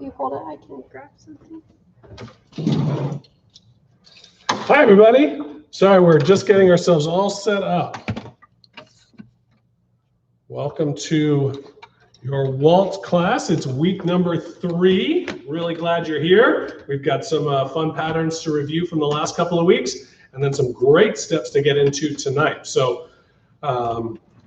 you hold it, I can grab something. Hi, everybody. Sorry, we're just getting ourselves all set up. Welcome to your Waltz class. It's week number 3. Really glad you're here. We've got some fun patterns to review from the last couple of weeks, and then some great steps to get into tonight. So,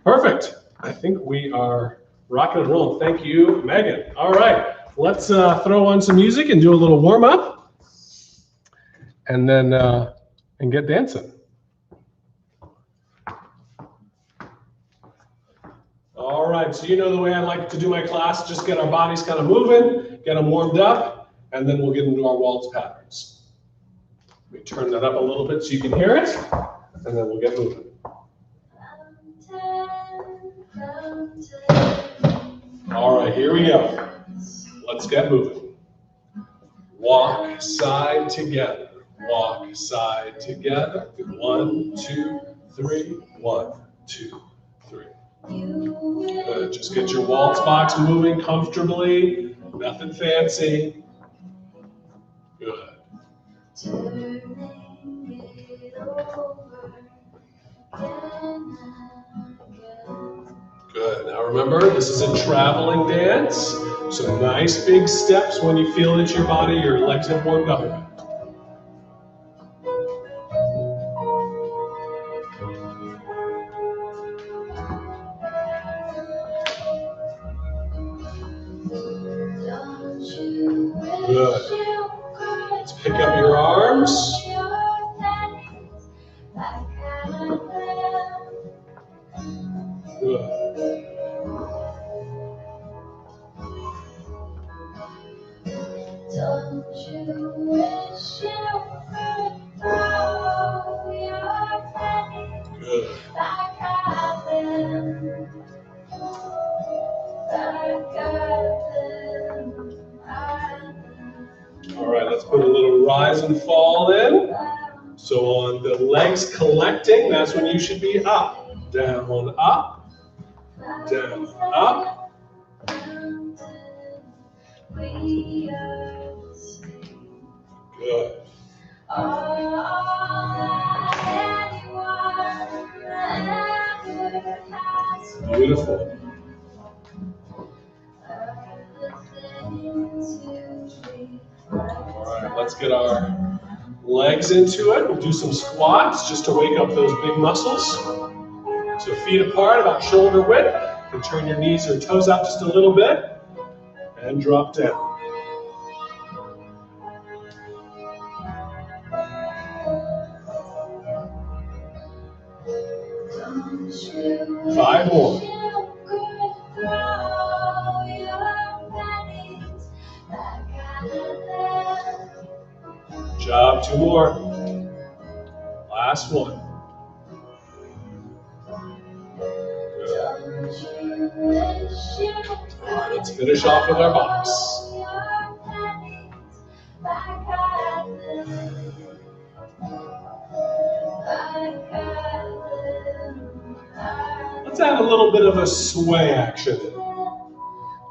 perfect. I think we are rocking and rolling. Thank you, Megan. All right, let's throw on some music and do a little warm up, and then and get dancing. All right, so you know the way I like to do my class, just get our bodies kind of moving, get them warmed up, and then we'll get into our waltz patterns. Let me turn that up a little bit so you can hear it, and then we'll get moving. All right, here we go. Let's get moving. Walk side together. Walk side together. 1, 2, 3. 1, 2, 3. Good. Just get your waltz box moving comfortably. Nothing fancy. Good. Good. Now remember, this is a traveling dance, so nice big steps when you feel that your legs have warmed up a bit. Good. Let's pick up your arms. Good. Don't you wish you could throw your pennies back at them? All right, let's put a little rise and fall in. So on the legs collecting, that's when you should be up, down, up, down, up. Good. Beautiful. All right, let's get our legs into it. We'll do some squats just to wake up those big muscles. So feet apart, about shoulder width. And turn your knees or toes out just a little bit. And drop down. Five more. Good job. 2 more. Last one. Good. All right, let's finish off with our box. Let's add a little bit of a sway action.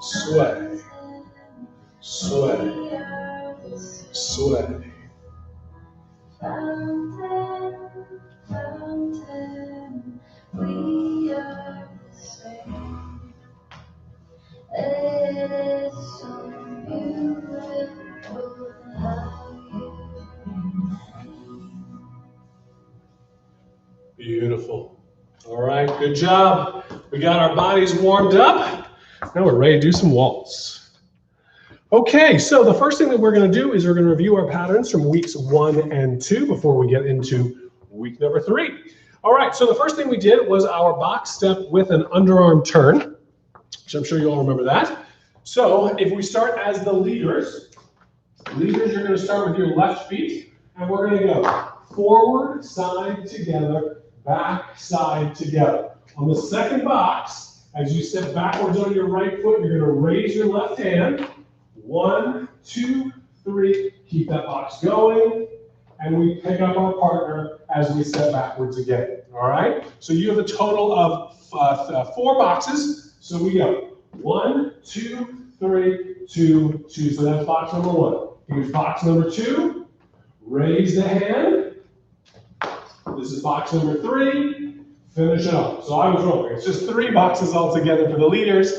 Sway. Sway. Sway. We are the same. It's so beautiful how you remain. Beautiful. All right, good job. We got our bodies warmed up. Now we're ready to do some waltz. Okay, so the first thing that we're going to do is we're going to review our patterns from weeks 1 and 2 before we get into week number 3. All right, so the first thing we did was our box step with an underarm turn, which I'm sure you all remember that. So if we start as the leaders, you're going to start with your left feet, and we're going to go forward, side together, back, side together. On the second box, as you step backwards on your right foot, you're going to raise your left hand. 1, 2, 3. Keep that box going. And we pick up our partner as we step backwards again. All right? So you have a total of 4 boxes. So we go 1, 2, 3, 2, 2. So that's box number 1. Here's box number 2. Raise the hand. This is box number 3. Finish it off. So I was wrong. It's just 3 boxes altogether for the leaders,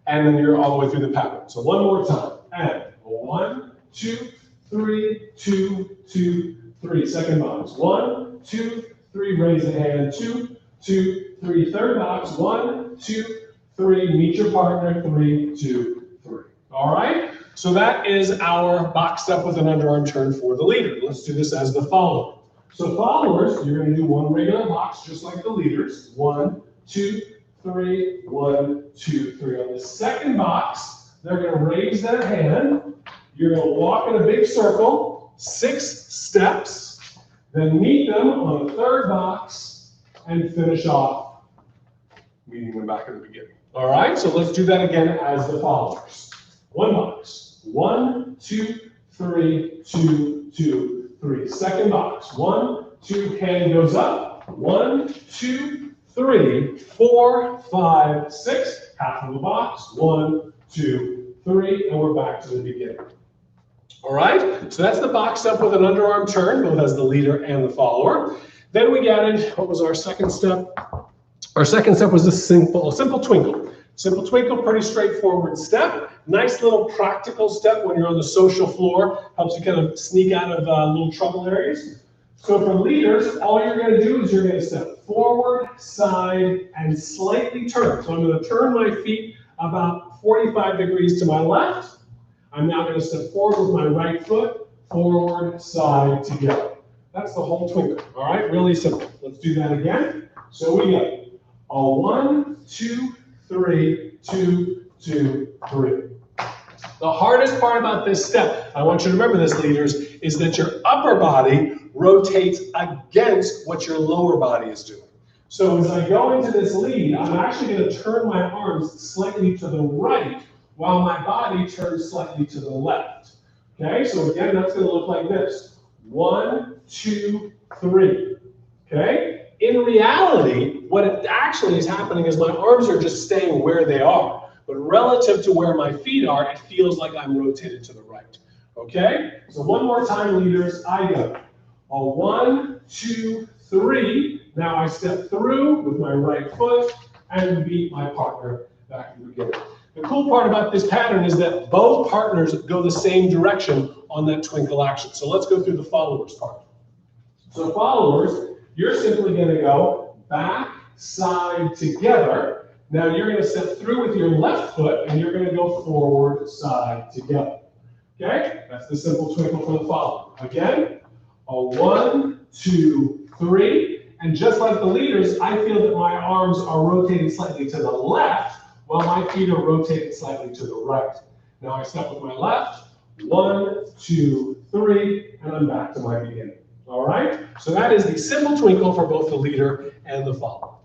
and then you're all the way through the pattern. So one more time. And 1, 2, 3, 2, 2, 3. Second box. 1, 2, 3. Raise the hand. 2, 2, 3. Third box. 1, 2, 3. Meet your partner. 3, 2, 3. All right. So that is our box step with an underarm turn for the leader. Let's do this as the follower. So followers, you're going to do one regular box just like the leaders. 1, 2, 3. 1, 2, 3. On the second box, they're going to raise their hand. You're going to walk in a big circle, 6 steps, then meet them on the third box and finish off meeting them back in the beginning. All right, so let's do that again as the followers. One box. 1, 2, 3, 2, 2, 3. Second box. 1, 2, hand goes up. 1, 2, 3, 4, 5, 6. Half of the box. 1, 2, 3, and we're back to the beginning. All right, so that's the box step with an underarm turn, both as the leader and the follower. Then we added, what was our second step? Our second step was a simple twinkle. Simple twinkle, pretty straightforward step. Nice little practical step when you're on the social floor. Helps you kind of sneak out of little trouble areas. So for leaders, all you're going to do is you're going to step forward, side, and slightly turn. So I'm going to turn my feet about 45 degrees to my left. I'm now going to step forward with my right foot, forward, side, together. That's the whole twinkle. All right, really simple. Let's do that again. So we go a 1, 2, 3, 2, 2, 3. The hardest part about this step, I want you to remember this, leaders, is that your upper body rotates against what your lower body is doing. So as I go into this lead, I'm actually going to turn my arms slightly to the right while my body turns slightly to the left. Okay, so again, that's going to look like this. 1, 2, 3. Okay? In reality, what it actually is happening is my arms are just staying where they are. But relative to where my feet are, it feels like I'm rotated to the right. Okay? So one more time, leaders. I go a 1, 2, 3. Now I step through with my right foot and meet my partner back in the beginning. The cool part about this pattern is that both partners go the same direction on that twinkle action. So let's go through the followers part. So followers, you're simply going to go back, side, together. Now you're going to step through with your left foot and you're going to go forward, side, together. Okay? That's the simple twinkle for the follower. Again, a 1, 2, 3. And just like the leaders, I feel that my arms are rotating slightly to the left while my feet are rotated slightly to the right. Now I step with my left, 1, 2, 3, and I'm back to my beginning. All right? So that is the simple twinkle for both the leader and the follower.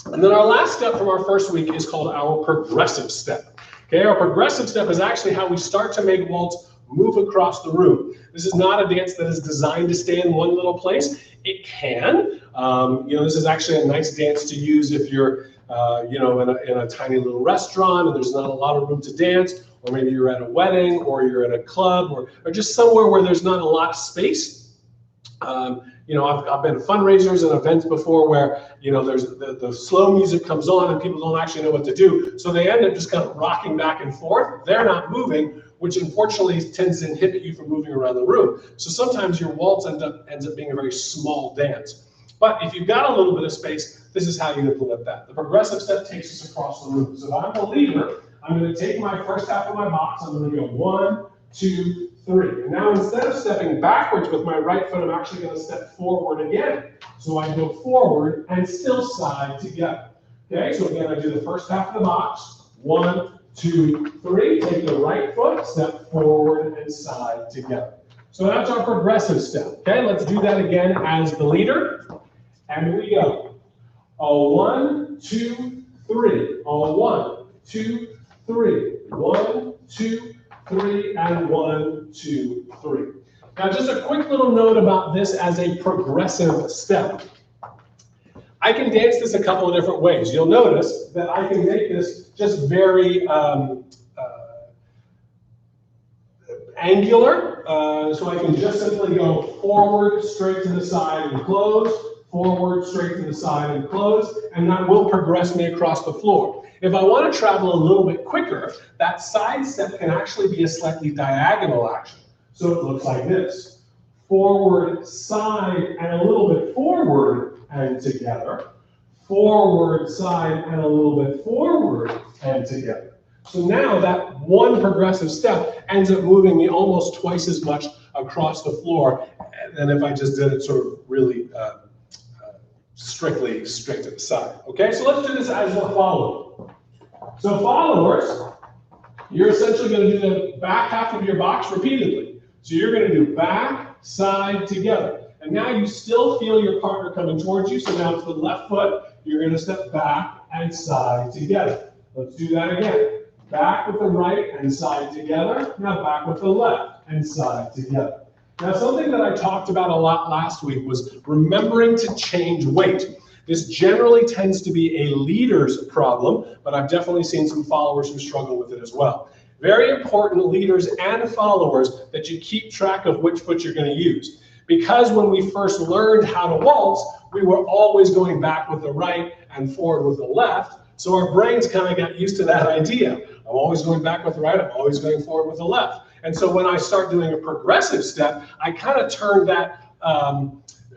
And then our last step from our first week is called our progressive step. Okay, our progressive step is actually how we start to make waltz move across the room. This is not a dance that is designed to stay in one little place. It can. This is actually a nice dance to use if you're in a tiny little restaurant and there's not a lot of room to dance, or maybe you're at a wedding, or you're at a club, or just somewhere where there's not a lot of space. I've been at fundraisers and events before where, there's the slow music comes on and people don't actually know what to do. So they end up just kind of rocking back and forth. They're not moving, which unfortunately tends to inhibit you from moving around the room. So sometimes your waltz ends up being a very small dance. But if you've got a little bit of space, this is how you implement that. The progressive step takes us across the room. So if I'm the leader, I'm going to take my first half of my box. I'm going to go 1, 2, 3. And now instead of stepping backwards with my right foot, I'm actually going to step forward again. So I go forward and still side together. Okay, so again, I do the first half of the box. 1, 2, 3. Take the right foot, step forward and side together. So that's our progressive step. Okay, let's do that again as the leader. And we go. A 1, 2, 3. A 1, 2, 3. 1, 2, 3, and 1, 2, 3. Now, just a quick little note about this as a progressive step. I can dance this a couple of different ways. You'll notice that I can make this just very angular, so I can just simply go forward, straight to the side and close, forward, straight to the side and close, and that will progress me across the floor. If I want to travel a little bit quicker, that side step can actually be a slightly diagonal action. So it looks like this. Forward, side, and a little bit forward and together. Forward, side, and a little bit forward and together. So now that one progressive step ends up moving me almost twice as much across the floor than if I just did it sort of really strictly straight to the side. Okay, so let's do this as we're following. So followers, you're essentially going to do the back half of your box repeatedly. So you're going to do back, side, together. And now you still feel your partner coming towards you. So now with the left foot, you're going to step back and side together. Let's do that again. Back with the right and side together. Now back with the left and side together. Now something that I talked about a lot last week was remembering to change weight. This generally tends to be a leader's problem, but I've definitely seen some followers who struggle with it as well. Very important, leaders and followers, that you keep track of which foot you're going to use. Because when we first learned how to waltz, we were always going back with the right and forward with the left. So our brains kind of got used to that idea. I'm always going back with the right, I'm always going forward with the left. And so when I start doing a progressive step, I kind of turn that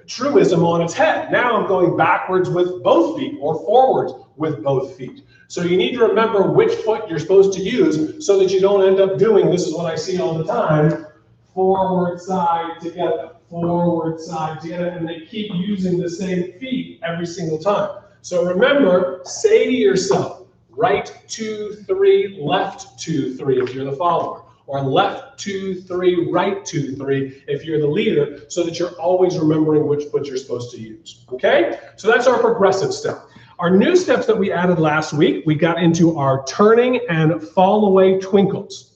truism on its head. Now I'm going backwards with both feet or forwards with both feet. So you need to remember which foot you're supposed to use so that you don't end up doing, this is what I see all the time, forward, side, together, forward, side, together, and they keep using the same feet every single time. So remember, say to yourself, right 2, 3, left 2, 3 if you're the follower, or left 2, 3, right 2, 3 if you're the leader, so that you're always remembering which foot you're supposed to use. Okay? So that's our progressive step. Our new steps that we added last week, we got into our turning and fall away twinkles.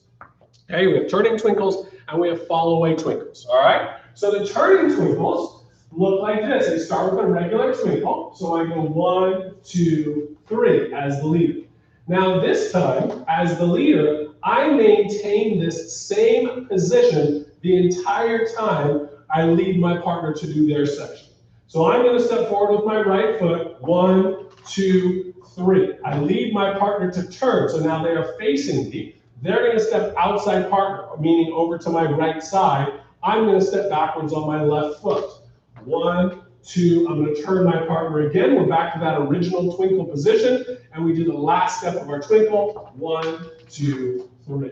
Okay, we have turning twinkles and we have fall away twinkles. All right? So the turning twinkles look like this. They start with a regular twinkle. So I go 1, 2, 3 as the leader. Now this time, as the leader, I maintain this same position the entire time I lead my partner to do their section. So I'm going to step forward with my right foot, 1, 2, 3. I lead my partner to turn. So now they are facing me. They're going to step outside partner, meaning over to my right side. I'm going to step backwards on my left foot. 1, 2, I'm going to turn my partner again. We're back to that original twinkle position, and we do the last step of our twinkle. 1, 2, 3.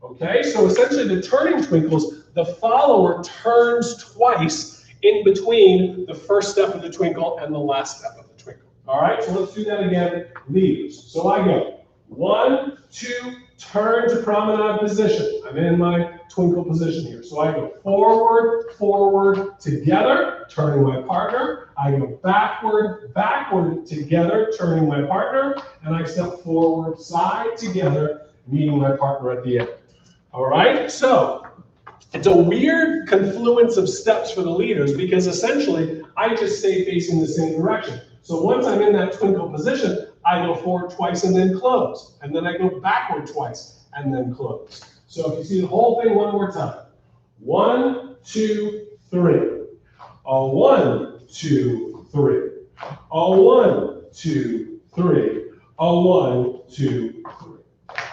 Okay, so essentially the turning twinkles, the follower turns twice in between the first step of the twinkle and the last step of the twinkle. All right, so let's do that again, leaders. So I go 1, 2, turn to promenade position. I'm in my twinkle position here. So I go forward, forward, together, turning my partner. I go backward, backward, together, turning my partner. And I step forward, side, together, meeting my partner at the end. All right, so it's a weird confluence of steps for the leaders because essentially I just stay facing the same direction. So once I'm in that twinkle position, I go forward twice and then close. And then I go backward twice and then close. So if you see the whole thing one more time. 1, 2, 3. A 1, 2, 3. A 1, 2, 3. A 1, 2, 3.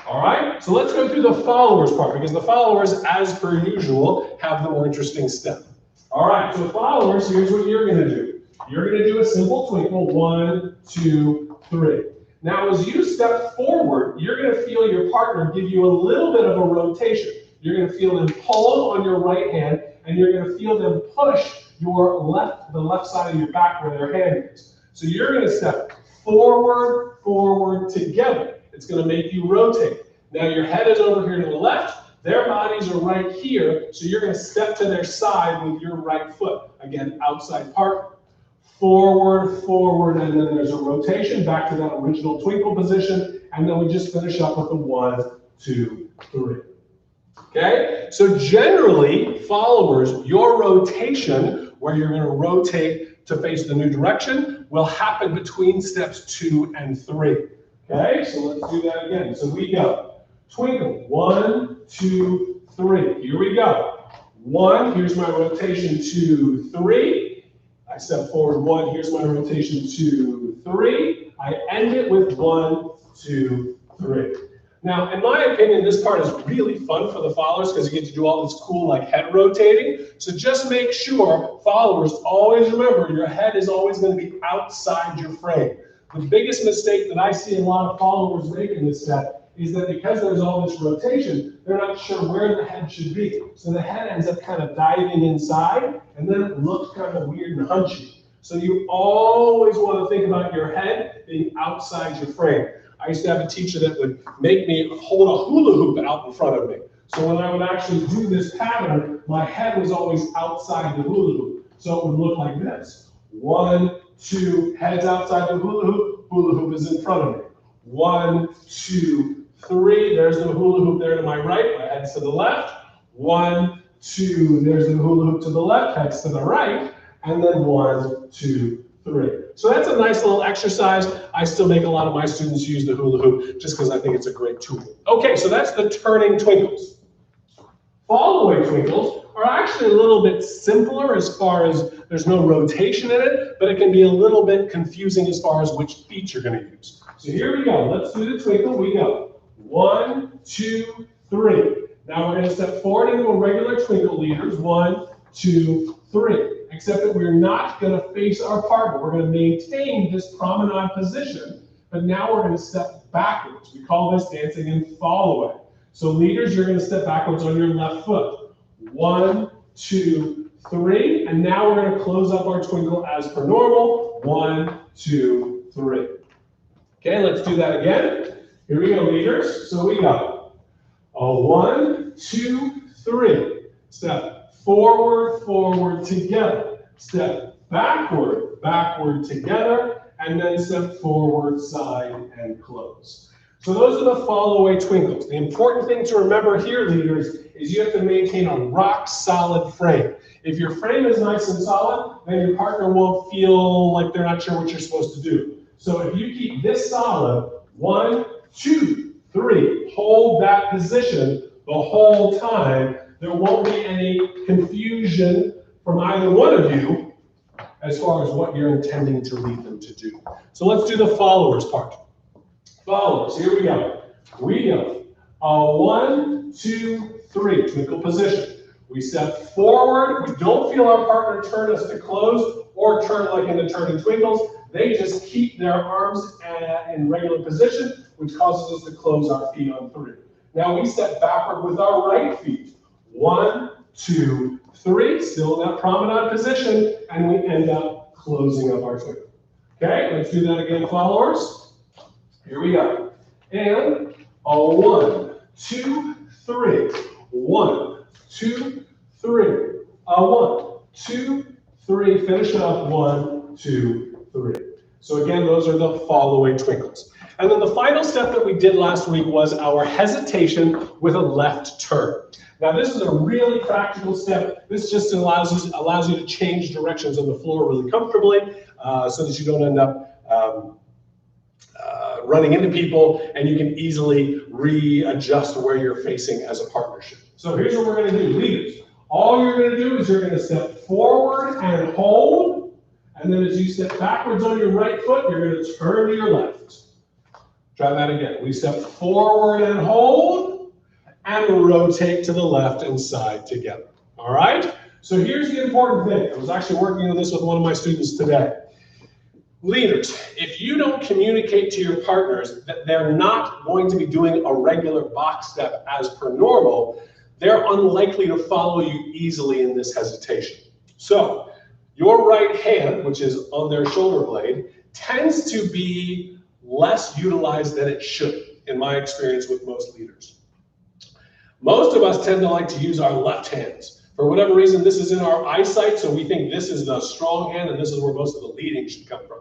All right, so let's go through the followers part because the followers, as per usual, have the more interesting step. All right, so followers, here's what you're going to do. You're going to do a simple twinkle, 1, 2, 3. Now, as you step forward, you're going to feel your partner give you a little bit of a rotation. You're going to feel them pull on your right hand, and you're going to feel them push the left side of your back where their hand is. So you're going to step forward, forward, together. It's going to make you rotate. Now your head is over here to the left. Their bodies are right here. So you're going to step to their side with your right foot. Again, outside partner. Forward, forward, and then there's a rotation back to that original twinkle position. And then we just finish up with a 1, 2, 3. Okay? So generally, followers, your rotation, where you're going to rotate to face the new direction, will happen between steps 2 and 3. Okay, so let's do that again. So we go twinkle, 1, 2, 3. 3. Here we go. 1, here's my rotation, 2, 3. I step forward 1, here's my rotation, 2, 3. I end it with 1, 2, 3. Now, in my opinion, this part is really fun for the followers because you get to do all this cool like head rotating. So just make sure, followers, always remember your head is always going to be outside your frame. The biggest mistake that I see a lot of followers make in this step is that because there's all this rotation, they're not sure where the head should be. So the head ends up kind of diving inside, and then it looks kind of weird and hunchy. So you always want to think about your head being outside your frame. I used to have a teacher that would make me hold a hula hoop out in front of me. So when I would actually do this pattern, my head was always outside the hula hoop. So it would look like this. 1, 2, head's outside the hula hoop is in front of me. 1, 2, 3, there's the hula hoop there to my right, my head's to the left. 1, 2, there's the hula hoop to the left, head's to the right. And then 1, 2, 3. So that's a nice little exercise. I still make a lot of my students use the hula hoop just because I think it's a great tool. Okay, so that's the turning twinkles. Follow-away twinkles are actually a little bit simpler as far as there's no rotation in it, but it can be a little bit confusing as far as which feet you're going to use. So here we go. Let's do the twinkle. We go 1, 2, 3. Now we're going to step forward into a regular twinkle, leaders. 1, 2, 3. Except that we're not going to face our partner. We're going to maintain this promenade position, but now we're going to step backwards. We call this dancing in follow-away. So leaders, you're going to step backwards on your left foot. 1, 2, 3. And now we're going to close up our twinkle as per normal. 1, 2, 3. Okay, let's do that again. Here we go, leaders. So we go. 1, 2, 3. Step forward, forward, together. Step backward, backward, together. And then step forward, side, and close. So those are the follow-away twinkles. The important thing to remember here, leaders, is you have to maintain a rock-solid frame. If your frame is nice and solid, then your partner won't feel like they're not sure what you're supposed to do. So if you keep this solid, 1, 2, 3, hold that position the whole time, there won't be any confusion from either one of you as far as what you're intending to lead them to do. So let's do the followers part. Followers, here we go. We go. 1, 2, 3, twinkle position. We step forward. We don't feel our partner turn us to close or turn like in the turning twinkles. They just keep their arms in regular position, which causes us to close our feet on 3. Now we step backward with our right feet. 1, 2, 3, still in that promenade position, and we end up closing up our twinkle. Okay, let's do that again, followers. Here we go. And 1, 2, 3. 1, 2, 3. 1, 2, 3. Finish up. 1, 2, 3. So again, those are the follow-away twinkles. And then the final step that we did last week was our hesitation with a left turn. Now this is a really practical step. This just allows you to change directions on the floor really comfortably so that you don't end up running into people, and you can easily readjust where you're facing as a partnership. So here's what we're going to do, leaders. All you're going to do is you're going to step forward and hold, and then as you step backwards on your right foot, you're going to turn to your left. Try that again. We step forward and hold, and rotate to the left and side together. All right? So here's the important thing. I was actually working on this with one of my students today. Leaders, if you don't communicate to your partners that they're not going to be doing a regular box step as per normal, they're unlikely to follow you easily in this hesitation. So your right hand, which is on their shoulder blade, tends to be less utilized than it should, in my experience with most leaders. Most of us tend to like to use our left hands. For whatever reason, this is in our eyesight, so we think this is the strong hand and this is where most of the leading should come from.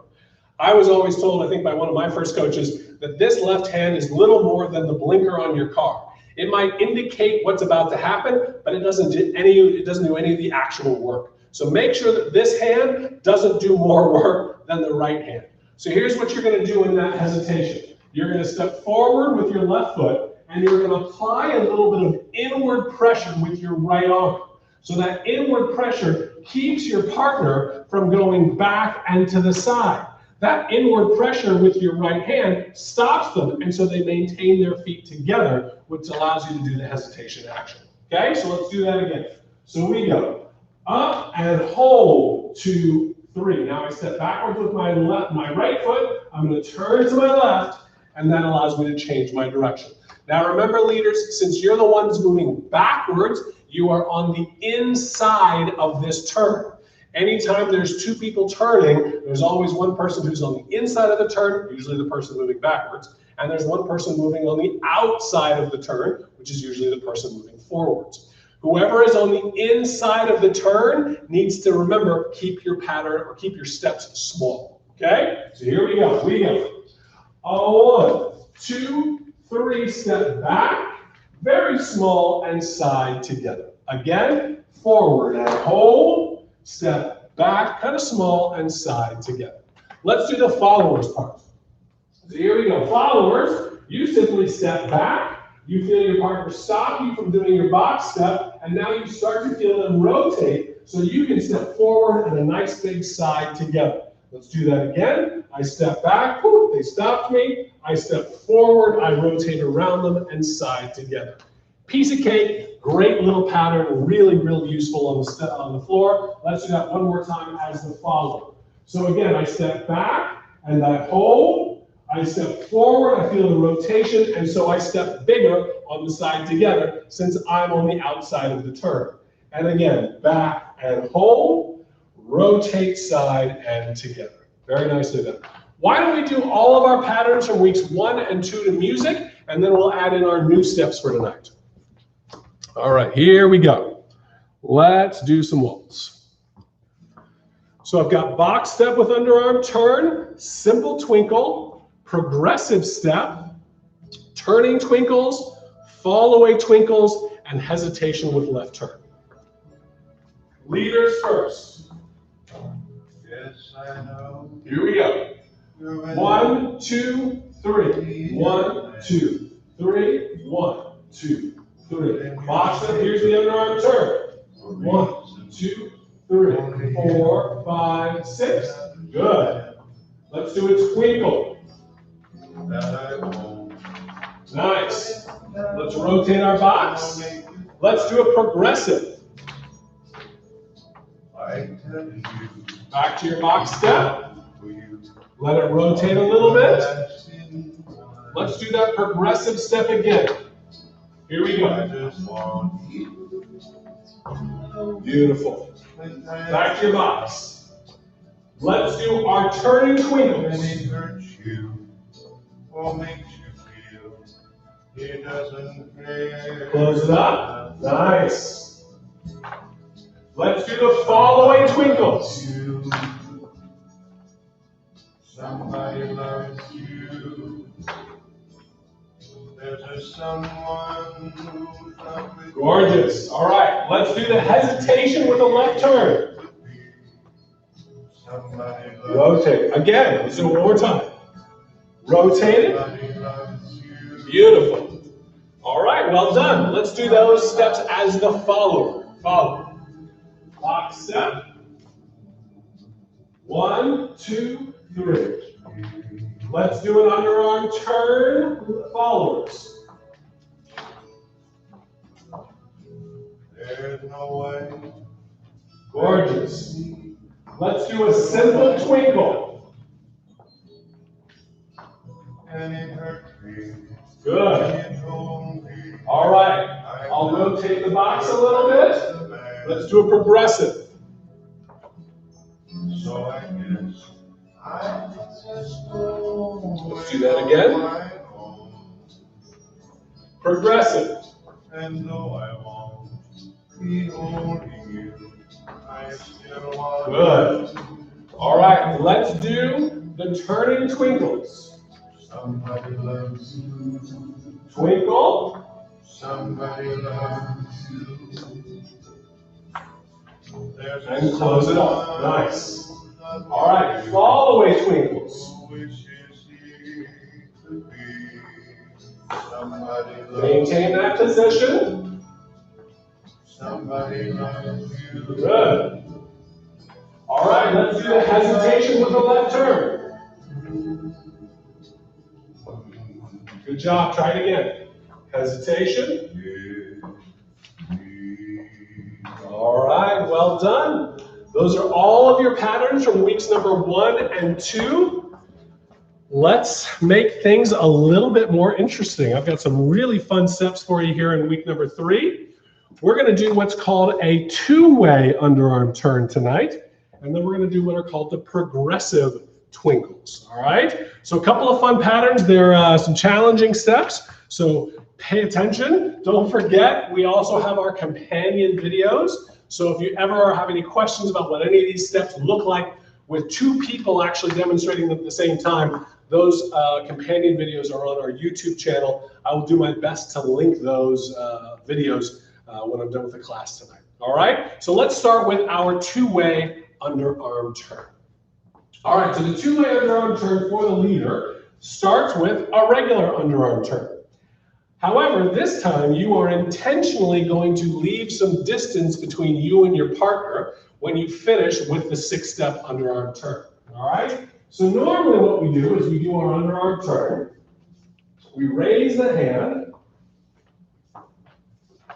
I was always told, I think by one of my first coaches, that this left hand is little more than the blinker on your car. It might indicate what's about to happen, but it doesn't do any of the actual work. So make sure that this hand doesn't do more work than the right hand. So here's what you're going to do in that hesitation. You're going to step forward with your left foot, and you're going to apply a little bit of inward pressure with your right arm. So that inward pressure keeps your partner from going back and to the side. That inward pressure with your right hand stops them, and so they maintain their feet together, which allows you to do the hesitation action. Okay, so let's do that again. So we go up and hold, 2, 3. Now I step backwards with my right foot. I'm going to turn to my left, and that allows me to change my direction. Now remember, leaders, since you're the ones moving backwards, you are on the inside of this turn. Anytime there's two people turning, there's always one person who's on the inside of the turn, usually the person moving backwards, and there's one person moving on the outside of the turn, which is usually the person moving forwards. Whoever is on the inside of the turn needs to remember, keep your pattern or keep your steps small. Okay? So here we go. We go. 1, 2, 3, step back, very small, and side together. Again, forward and hold, step back, kind of small, and side together. Let's do the followers part. So here we go. Followers, you simply step back, you feel your partner stop you from doing your box step, and now you start to feel them rotate so you can step forward and a nice big side together. Let's do that again. I step back, whoo, they stopped me. I step forward, I rotate around them and side together. Piece of cake, great little pattern, really, really useful on the floor. Let's do that one more time as the follower. So again, I step back and I hold. I step forward, I feel the rotation, and so I step bigger on the side together since I'm on the outside of the turn. And again, back and hold, rotate side and together. Very nicely done. Why don't we do all of our patterns from weeks 1 and 2 to music, and then we'll add in our new steps for tonight. All right, here we go. Let's do some waltz. So I've got box step with underarm turn, simple twinkle, progressive step, turning twinkles, fall away twinkles, and hesitation with left turn. Leaders first. Yes, I know. Here we go. 1, 2, 3. 1, 2, 3. 1, 2, 3. Box step. Here's the underarm turn. 1, 2, 3, 4, 5, 6. Good. Let's do a twinkle. Nice. Let's rotate our box. Let's do a progressive. Back to your box step. Let it rotate a little bit. Let's do that progressive step again. Here we go. Beautiful. Back to your box. Let's do our turning twinkles. What makes you feel he doesn't care? Close it up. Nice. Let's do the fall away twinkles. Somebody loves you. There's a someone who's not with you. Gorgeous. All right. Let's do the hesitation with the left turn. Somebody loves Rotate. Again. Let's do it one more time. Rotate it. Somebody loves you. Beautiful. All right, well done. Let's do those steps as the follower. Follow. Box step. 1, 2, 3. Let's do an underarm turn. Followers. There's no way. Gorgeous. Let's do a simple twinkle. And it hurt me. Good. And it told me. All right. I'll rotate the box a little bit. Let's do a progressive. So I guess I just go. Let's do that again. Progressive. And though I won't be holding you, I still want Good. All right. Let's do the turning twinkles. Somebody loves you. Twinkle. Somebody loves you. There's a And close it up. Nice. someone All right. Fall away twinkles. who wishes he could be Somebody loves Maintain that position. Somebody loves you. Good. All right, let's do the hesitation with the left turn. Good job. Try it again. Hesitation. All right, well done. Those are all of your patterns from weeks number 1 and 2. Let's make things a little bit more interesting. I've got some really fun steps for you here in week number 3. We're going to do what's called a two-way underarm turn tonight, and then we're going to do what are called the progressive twinkles. All right, so a couple of fun patterns. There are some challenging steps, so pay attention. Don't forget, we also have our companion videos. So if you ever have any questions about what any of these steps look like with 2 people actually demonstrating them at the same time, those companion videos are on our YouTube channel. I will do my best to link those videos when I'm done with the class tonight. All right, so let's start with our two-way underarm turn. All right, so the two-way underarm turn for the leader starts with a regular underarm turn. However, this time you are intentionally going to leave some distance between you and your partner when you finish with the 6-step underarm turn. All right, so normally what we do is we do our underarm turn. We raise the hand,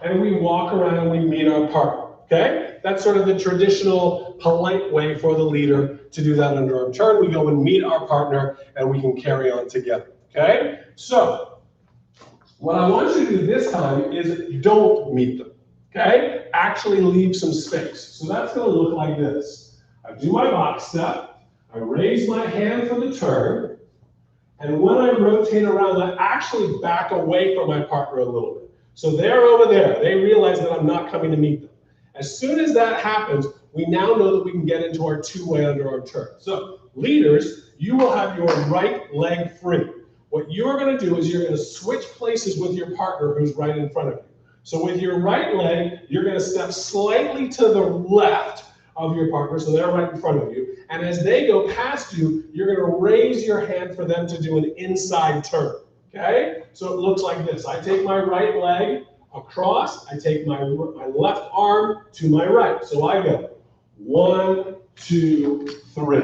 and we walk around and we meet our partner, okay? That's sort of the traditional, polite way for the leader to do that underarm turn. We go and meet our partner, and we can carry on together, okay? So, what I want you to do this time is don't meet them, okay? Actually leave some space. So that's gonna look like this. I do my box step, I raise my hand for the turn, and when I rotate around, I actually back away from my partner a little bit. So they're over there. They realize that I'm not coming to meet them. As soon as that happens, we now know that we can get into our two-way underarm turn. So leaders, you will have your right leg free. What you're going to do is you're going to switch places with your partner who's right in front of you. So with your right leg, you're going to step slightly to the left of your partner, so they're right in front of you. And as they go past you, you're going to raise your hand for them to do an inside turn. Okay, so it looks like this. I take my right leg across. I take my left arm to my right. So I go 1, 2, 3.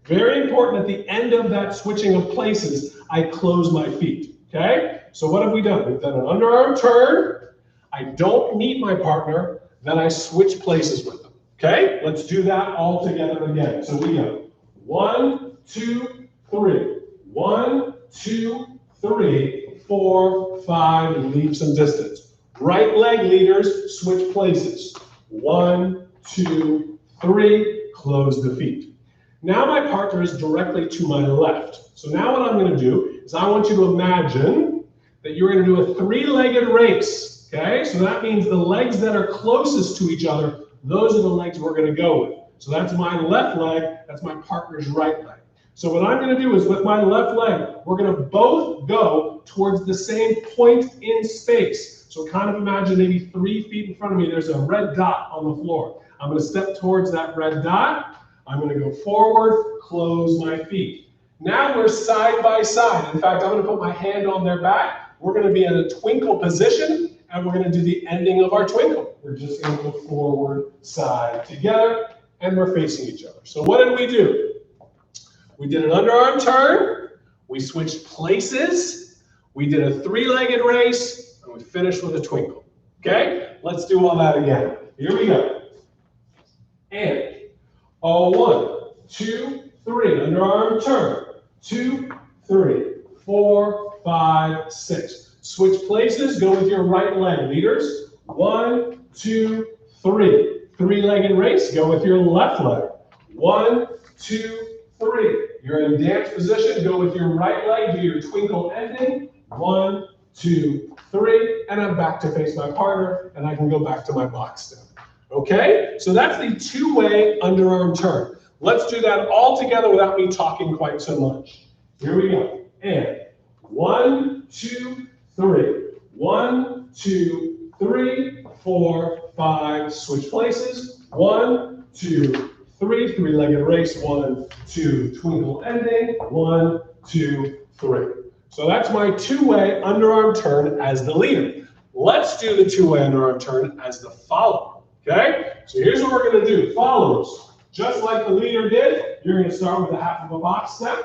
Very important at the end of that switching of places, I close my feet. Okay, so what have we done? We've done an underarm turn. I don't meet my partner. Then I switch places with them. Okay, let's do that all together again. So we go 1, 2, 3. 1, 2, 3, 4, 5, and leave some distance. Right leg leaders, switch places. 1, 2, 3, close the feet. Now my partner is directly to my left. So now what I'm going to do is I want you to imagine that you're going to do a 3-legged race. Okay, so that means the legs that are closest to each other, those are the legs we're going to go with. So that's my left leg, that's my partner's right leg. So what I'm going to do is with my left leg, we're going to both go towards the same point in space. So kind of imagine maybe 3 feet in front of me, there's a red dot on the floor. I'm going to step towards that red dot. I'm going to go forward, close my feet. Now we're side by side. In fact, I'm going to put my hand on their back. We're going to be in a twinkle position, and we're going to do the ending of our twinkle. We're just going to go forward, side, together, and we're facing each other. So what did we do? We did an underarm turn, we switched places, we did a 3-legged race, and we finished with a twinkle. Okay? Let's do all that again. Here we go. And 1, 2, 3, underarm turn. 2, 3, 4, 5, 6. Switch places, go with your right leg. Leaders, 1, 2, 3. 3-legged race, go with your left leg. 1, 2, 3. You're in dance position, go with your right leg, do your twinkle ending. 1, 2, 3, and I'm back to face my partner, and I can go back to my box step. Okay, so that's the two-way underarm turn. Let's do that all together without me talking quite so much. Here we go. And 1, 2, 3. 1, 2, 3, 4, 5. Switch places. 1, 2, 3. 3-legged race. 1, 2. Twinkle ending. 1, 2, 3. So that's my two-way underarm turn as the leader. Let's do the two-way underarm turn as the follower, okay? So here's what we're gonna do. Followers, just like the leader did, you're gonna start with a half of a box step.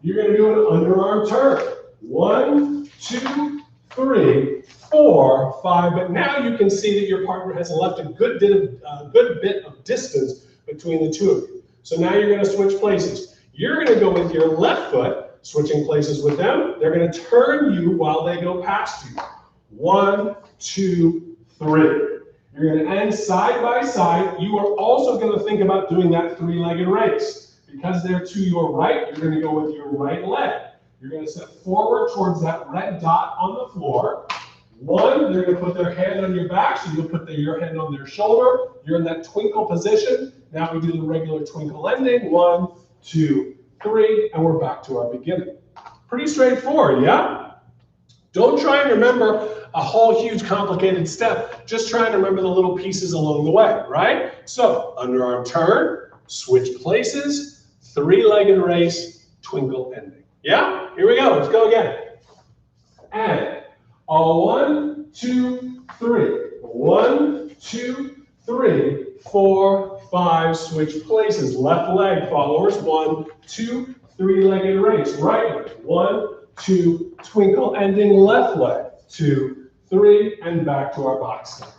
You're gonna do an underarm turn. 1, 2, 3, 4, 5, but now you can see that your partner has left a good bit of distance between the two of you. So now you're gonna switch places. You're gonna go with your left foot, switching places with them. They're gonna turn you while they go past you. 1, 2, 3. You're gonna end side by side. You are also gonna think about doing that three-legged race. Because they're to your right, you're gonna go with your right leg. You're gonna step forward towards that red dot on the floor. 1, they're gonna put their hand on your back, so you'll put your hand on their shoulder. You're in that twinkle position. Now we do the regular twinkle ending. 1, 2, 3, and we're back to our beginning. Pretty straightforward, yeah? Don't try and remember a whole huge complicated step. Just try and remember the little pieces along the way, right? So, underarm turn, switch places, three-legged race, twinkle ending. Yeah? Here we go. Let's go again. And 1, 2, 3. 1, 2, 3, 4, 5. Switch places. Left leg, followers. 1, 2, three-legged race. Right leg. 1, 2, twinkle ending. Left leg. 2, 3, and back to our box step.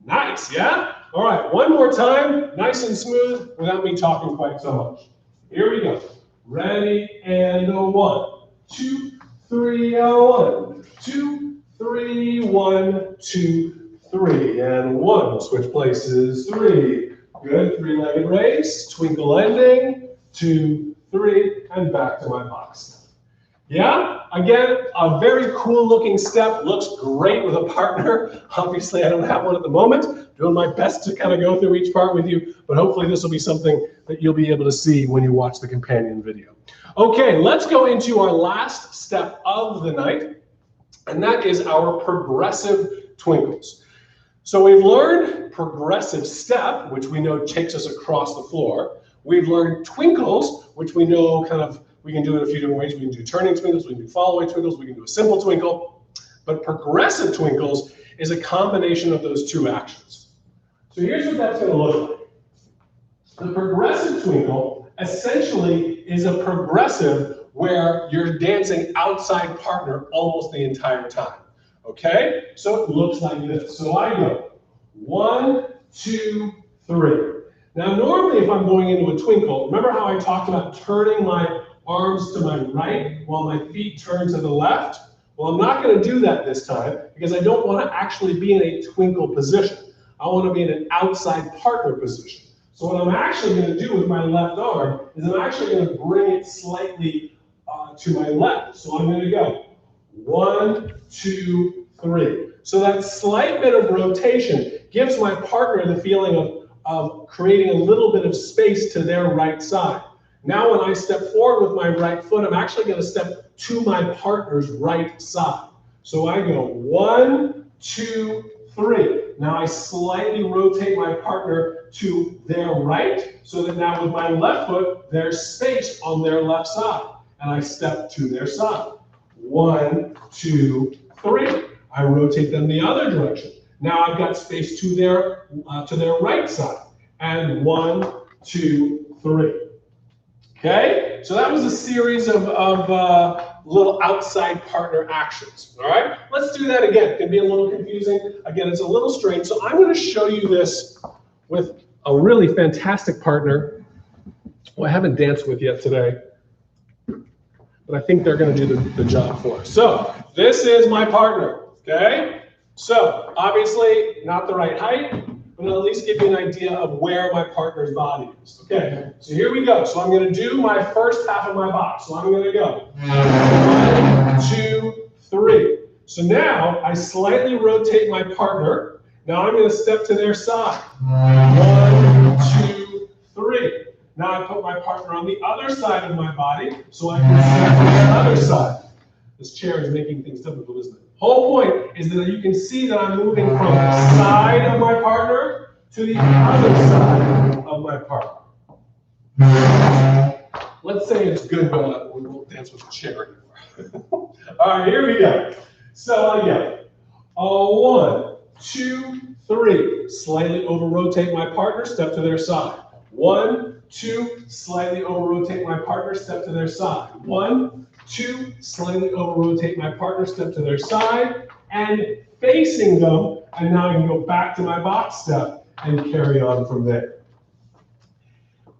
Nice, yeah? All right, one more time, nice and smooth, without me talking quite so much. Here we go. Ready, and 1, 2, 3, 1, 2, 3, 1, 2, 3, and 1. Switch places, 3. Good, three-legged race, twinkle ending, 2, 3, and back to my box step. Yeah, again, a very cool looking step, looks great with a partner. Obviously, I don't have one at the moment. Doing my best to kind of go through each part with you, but hopefully this will be something that you'll be able to see when you watch the companion video. Okay, let's go into our last step of the night, and that is our progressive twinkles. So we've learned progressive step, which we know takes us across the floor. We've learned twinkles, which we know kind of we can do it a few different ways. We can do turning twinkles, we can do follow-away twinkles, we can do a simple twinkle. But progressive twinkles is a combination of those two actions. So here's what that's going to look like. The progressive twinkle essentially is a progressive where you're dancing outside partner almost the entire time. Okay? So it looks like this. So I go 1, 2, 3. Now normally if I'm going into a twinkle, remember how I talked about turning my arms to my right while my feet turn to the left? Well, I'm not going to do that this time because I don't want to actually be in a twinkle position. I want to be in an outside partner position. So what I'm actually going to do with my left arm is I'm actually going to bring it slightly to my left. So I'm going to go 1, 2, 3. So that slight bit of rotation gives my partner the feeling of creating a little bit of space to their right side. Now when I step forward with my right foot, I'm actually going to step to my partner's right side. So I go 1, 2, 3. Now I slightly rotate my partner to their right, so that now with my left foot, there's space on their left side. And I step to their side. 1, 2, 3. I rotate them the other direction. Now I've got space to their right side. And 1, 2, 3. Okay, so that was a series of little outside partner actions. All right, let's do that again. It can be a little confusing. Again, it's a little strange. So I'm going to show you this with a really fantastic partner who I haven't danced with yet today, but I think they're going to do the job for us. So this is my partner. Okay, so obviously not the right height, but it'll at least give you an idea of where my partner's body is. Okay, so here we go. So I'm going to do my first half of my box. So I'm going to go 1, 2, 3. So now I slightly rotate my partner. Now I'm going to step to their side. 1, 2, 3. Now I put my partner on the other side of my body so I can step to the other side. This chair is making things difficult, isn't it? Whole point is that you can see that I'm moving from the side of my partner to the other side of my partner. Let's say it's good, but we won't dance with the chair anymore. All right, here we go. So again, 1, 2, 3. Slightly over rotate my partner, step to their side. 1, 2, slightly over rotate my partner, step to their side. 1, 2, slightly over rotate my partner, step to their side, and facing them, and now I can go back to my box step and carry on from there.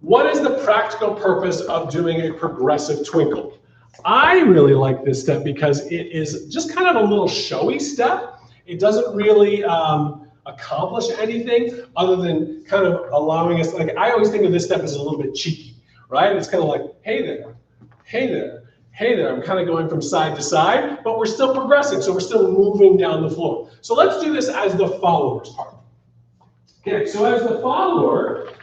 What is the practical purpose of doing a progressive twinkle? I really like this step because it is just kind of a little showy step. It doesn't really accomplish anything other than kind of allowing us, like I always think of this step as a little bit cheeky, right? It's kind of like, hey there, hey there, hey there. I'm kind of going from side to side, but we're still progressing, so we're still moving down the floor. So let's do this as the follower's part. Okay, so as the follower,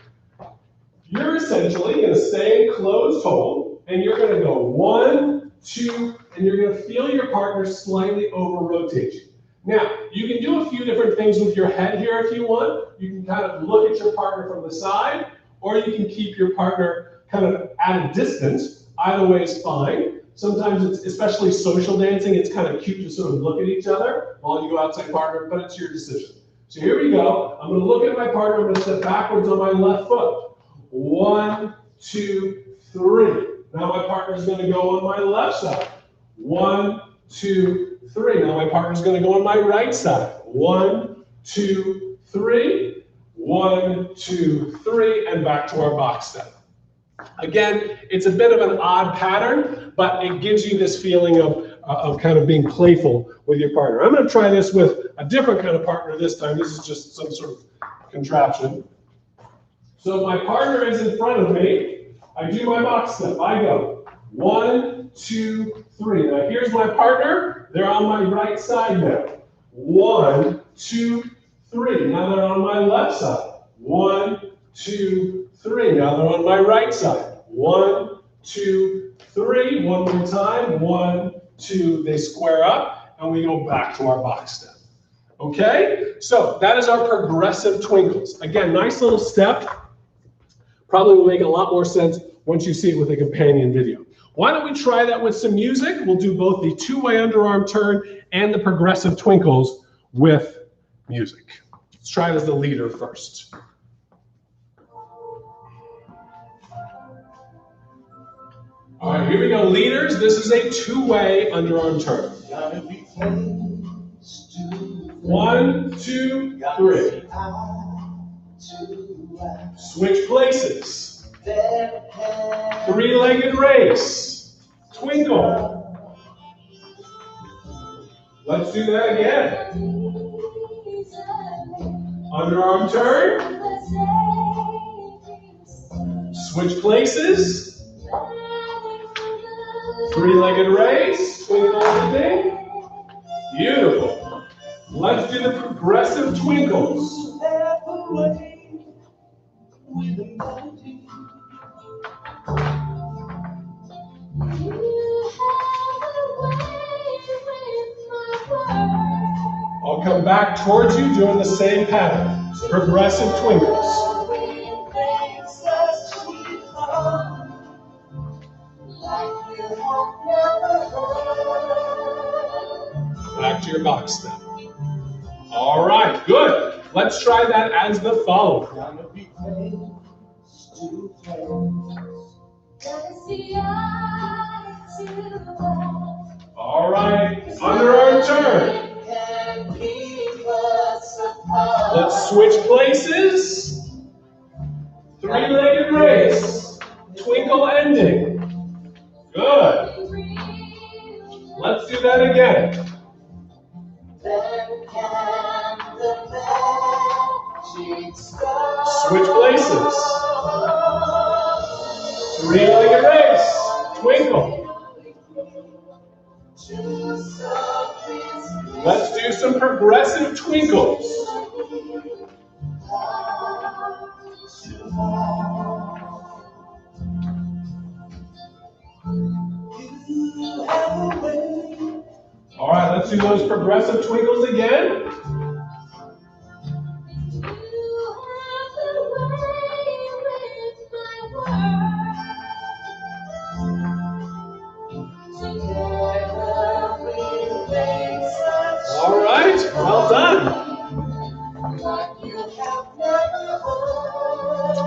you're essentially going to stay in closed hold, and you're going to go 1, 2, and you're going to feel your partner slightly over rotate you. Now, you can do a few different things with your head here if you want. You can kind of look at your partner from the side, or you can keep your partner kind of at a distance. Either way is fine. Sometimes it's, especially social dancing, it's kind of cute to sort of look at each other while you go outside partner, but it's your decision. So here we go. I'm going to look at my partner. I'm going to step backwards on my left foot. 1, 2, 3. Now my partner's going to go on my left side. 1, 2, 3. Now my partner's going to go on my right side. 1, 2, 3. 1, 2, 3, and back to our box step. Again, it's a bit of an odd pattern, but it gives you this feeling of kind of being playful with your partner. I'm going to try this with a different kind of partner this time. This is just some sort of contraption. So if my partner is in front of me, I do my box step. I go 1, 2, 3. Now here's my partner. They're on my right side now. 1, 2, 3. Now they're on my left side. 1, 2, 3. Now they're on my right side. 1, 2, 3. One more time. 1, 2. They square up, and we go back to our box step. Okay? So that is our progressive twinkles. Again, nice little step. Probably will make a lot more sense once you see it with a companion video. Why don't we try that with some music? We'll do both the two-way underarm turn and the progressive twinkles with music. Let's try it as the leader first. All right, here we go, leaders. This is a two-way underarm turn. 1, 2, 3. Switch places. Three-legged race. Twinkle. Let's do that again. Underarm turn. Switch places. Three-legged race. Twinkle everything. Beautiful. Let's do the progressive twinkles. I'll come back towards you doing the same pattern. Progressive twinkles. Back to your box step. All right, good. Let's try that as the follower. All right, underarm turn. Let's switch places. Three-legged race. Twinkle ending. Good. Let's do that again. Switch places. Three-legged race. Twinkle. Let's do some progressive twinkles. All right, let's do those progressive twinkles again.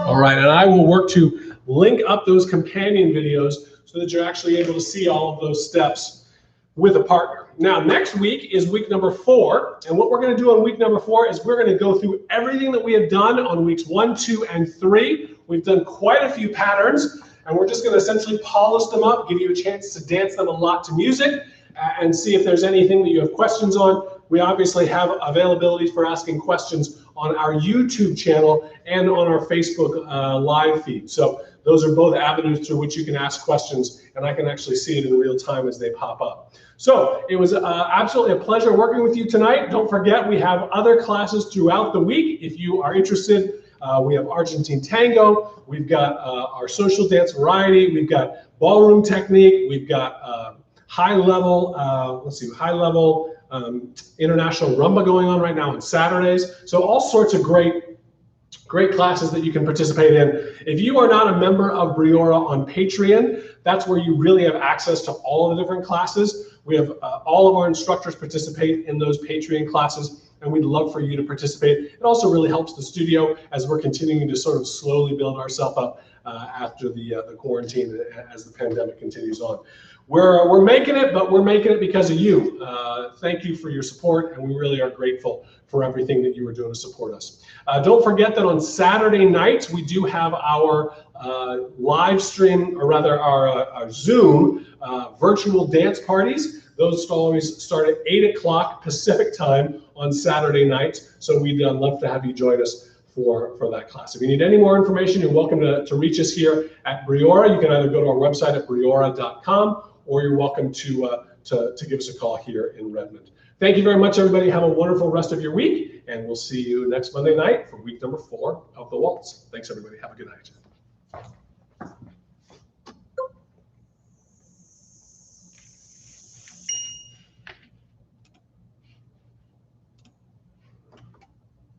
All right, and I will work to link up those companion videos so that you're actually able to see all of those steps with a partner. Now, next week is week number 4, and what we're going to do on week number 4 is we're going to go through everything that we have done on weeks 1, 2, and 3. We've done quite a few patterns, and we're just going to essentially polish them up, give you a chance to dance them a lot to music, and see if there's anything that you have questions on. We obviously have availability for asking questions on our YouTube channel and on our Facebook live feed. So those are both avenues through which you can ask questions, and I can actually see it in real time as they pop up. So it was absolutely a pleasure working with you tonight. Don't forget, we have other classes throughout the week. If you are interested, we have Argentine Tango, we've got our social dance variety, we've got ballroom technique, we've got high level international rumba going on right now on Saturdays. So all sorts of great classes that you can participate in. If you are not a member of Briora on Patreon, that's where you really have access to all of the different classes. We have all of our instructors participate in those Patreon classes, and we'd love for you to participate. It also really helps the studio as we're continuing to sort of slowly build ourselves up after the quarantine as the pandemic continues on. We're making it, but we're making it because of you. Thank you for your support, and we really are grateful for everything that you are doing to support us. Don't forget that on Saturday nights, we do have our live stream, or rather our Zoom virtual dance parties. Those always start at 8 o'clock Pacific time on Saturday nights. So we'd love to have you join us for that class. If you need any more information, you're welcome to reach us here at Briora. You can either go to our website at briora.com, or you're welcome to give us a call here in Redmond. Thank you very much, everybody. Have a wonderful rest of your week, and we'll see you next Monday night for week number 4 of the Waltz. Thanks, everybody. Have a good night.